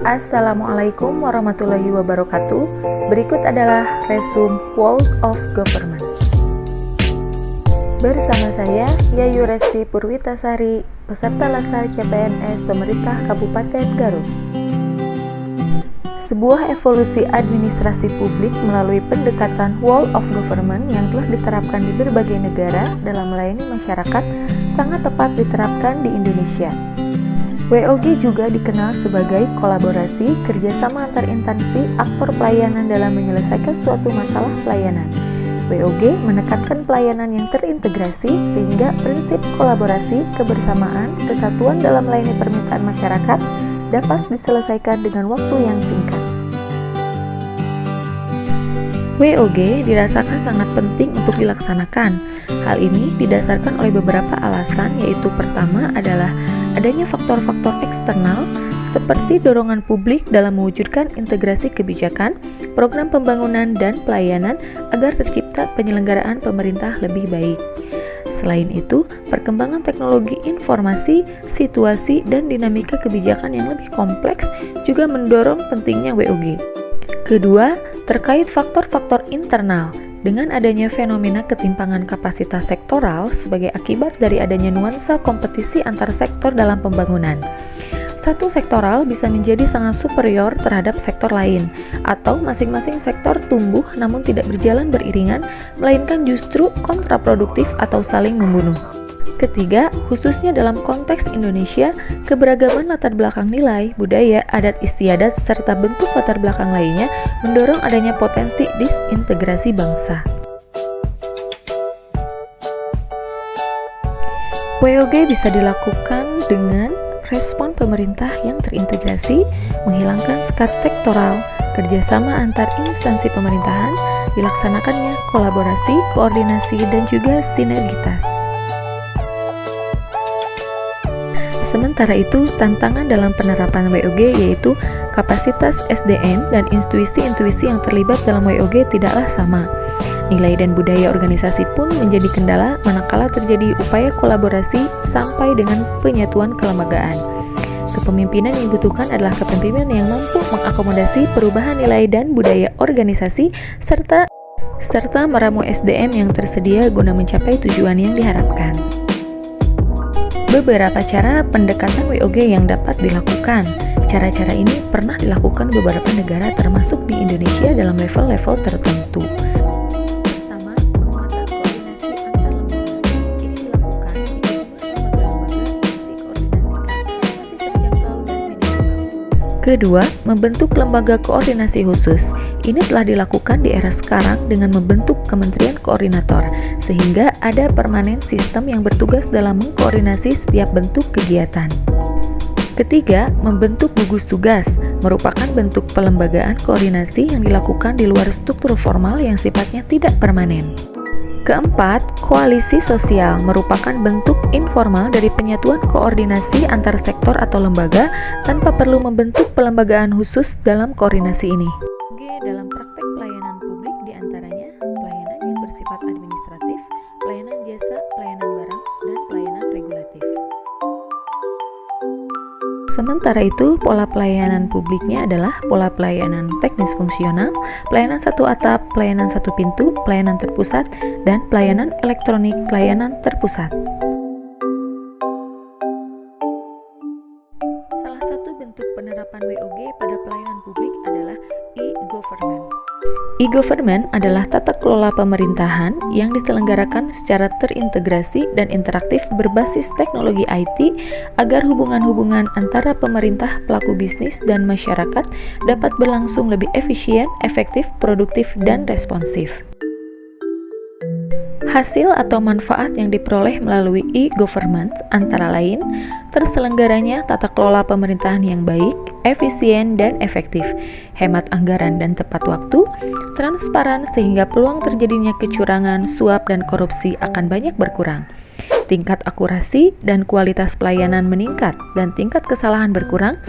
Assalamualaikum warahmatullahi wabarakatuh. Berikut adalah resume World of Government. Bersama saya, Yayu Resti Purwitasari, peserta Latsar CPNS Pemerintah Kabupaten Garut. Sebuah evolusi administrasi publik melalui pendekatan World of Government yang telah diterapkan di berbagai negara dalam melayani masyarakat sangat tepat diterapkan di Indonesia. WOG juga dikenal sebagai kolaborasi kerjasama antar instansi aktor pelayanan dalam menyelesaikan suatu masalah pelayanan. WOG menekankan pelayanan yang terintegrasi sehingga prinsip kolaborasi, kebersamaan, kesatuan dalam melayani permintaan masyarakat dapat diselesaikan dengan waktu yang singkat. WOG dirasakan sangat penting untuk dilaksanakan. Hal ini didasarkan oleh beberapa alasan, yaitu pertama adalah adanya faktor-faktor eksternal seperti dorongan publik dalam mewujudkan integrasi kebijakan, program pembangunan, dan pelayanan agar tercipta penyelenggaraan pemerintah lebih baik. Selain itu, perkembangan teknologi informasi, situasi, dan dinamika kebijakan yang lebih kompleks juga mendorong pentingnya WOG. Kedua, terkait faktor-faktor internal. Dengan adanya fenomena ketimpangan kapasitas sektoral sebagai akibat dari adanya nuansa kompetisi antar sektor dalam pembangunan. Satu sektoral bisa menjadi sangat superior terhadap sektor lain, atau masing-masing sektor tumbuh namun tidak berjalan beriringan, melainkan justru kontraproduktif atau saling membunuh. Ketiga, khususnya dalam konteks Indonesia, keberagaman latar belakang nilai, budaya, adat istiadat, serta bentuk latar belakang lainnya mendorong adanya potensi disintegrasi bangsa. WOG bisa dilakukan dengan respon pemerintah yang terintegrasi, menghilangkan sekat sektoral, kerjasama antar instansi pemerintahan, dilaksanakannya kolaborasi, koordinasi, dan juga sinergitas. Sementara itu, tantangan dalam penerapan WOG yaitu kapasitas SDM dan intuisi-intuisi yang terlibat dalam WOG tidaklah sama. Nilai dan budaya organisasi pun menjadi kendala manakala terjadi upaya kolaborasi sampai dengan penyatuan kelembagaan. Kepemimpinan yang dibutuhkan adalah kepemimpinan yang mampu mengakomodasi perubahan nilai dan budaya organisasi serta meramu SDM yang tersedia guna mencapai tujuan yang diharapkan. Beberapa cara pendekatan WOG yang dapat dilakukan. Cara-cara ini pernah dilakukan beberapa negara termasuk di Indonesia dalam level-level tertentu. Pertama, penguatan koordinasi antar lembaga. Ini dilakukan di lembaga-lembaga yang dikoordinasikan masih terjangkau dan minimal. Kedua, membentuk lembaga koordinasi khusus. Ini telah dilakukan di era sekarang dengan membentuk kementerian koordinator, sehingga ada permanen sistem yang bertugas dalam mengkoordinasi setiap bentuk kegiatan. Ketiga, membentuk gugus tugas, merupakan bentuk pelembagaan koordinasi yang dilakukan di luar struktur formal yang sifatnya tidak permanen. Keempat, koalisi sosial merupakan bentuk informal dari penyatuan koordinasi antar sektor atau lembaga tanpa perlu membentuk pelembagaan khusus dalam koordinasi ini. Dalam praktek pelayanan publik diantaranya pelayanan yang bersifat administratif, pelayanan jasa, pelayanan barang, dan pelayanan regulatif. Sementara itu, pola pelayanan publiknya adalah pola pelayanan teknis fungsional, pelayanan satu atap, pelayanan satu pintu, pelayanan terpusat, dan pelayanan elektronik pelayanan terpusat. Salah satu bentuk penerapan WOG pada pelayanan publik adalah e-government. E-government adalah tata kelola pemerintahan yang diselenggarakan secara terintegrasi dan interaktif berbasis teknologi IT agar hubungan-hubungan antara pemerintah, pelaku bisnis, dan masyarakat dapat berlangsung lebih efisien, efektif, produktif, dan responsif. Hasil atau manfaat yang diperoleh melalui e-government antara lain terselenggaranya tata kelola pemerintahan yang baik, efisien, dan efektif, hemat anggaran dan tepat waktu, transparan sehingga peluang terjadinya kecurangan, suap, dan korupsi akan banyak berkurang. Tingkat akurasi dan kualitas pelayanan meningkat dan tingkat kesalahan berkurang.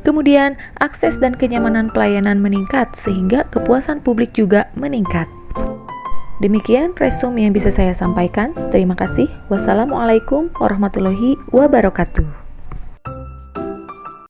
Kemudian, akses dan kenyamanan pelayanan meningkat sehingga kepuasan publik juga meningkat. Demikian resume yang bisa saya sampaikan. Terima kasih. Wassalamualaikum warahmatullahi wabarakatuh.